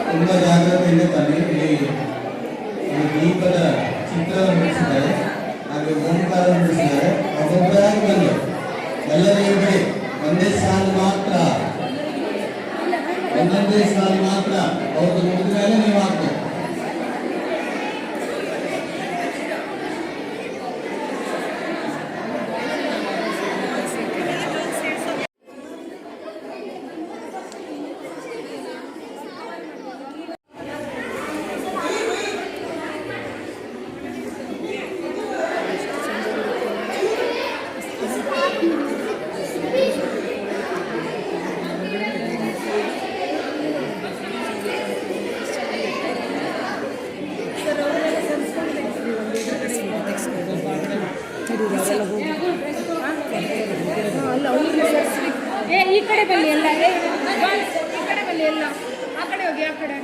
ತುಂಬ ಜಾಗ್ರತೆಯಿಂದ ತಾನೆ ದೀಪದ ಚಿತ್ರವನ್ನು ಬಿಡಿಸಿದ್ದಾರೆ, ಹಾಗೆ ಓಂಕಾರವನ್ನು ಬಿಡಿಸಿದ್ದಾರೆ. ಒಬ್ಬೊಬ್ಬರಾಗಿ ಬಂದು ಎಲ್ಲರಿಗೂ ಬಿಡಿ ಒಂದೇ ಸಾಲು ಮಾತ್ರ ಅವ್ರದ್ದು ಮುಗಿದ ಮೇಲೆ ನೀವು ಹಾಕ್ಬೇಕು. ಈ ಕಡೆ ಬನ್ನಿ ಎಲ್ಲ, ಈ ಕಡೆ ಬನ್ನಿ ಎಲ್ಲ, ಆ ಕಡೆ ಹೋಗಿ ಆ ಕಡೆ.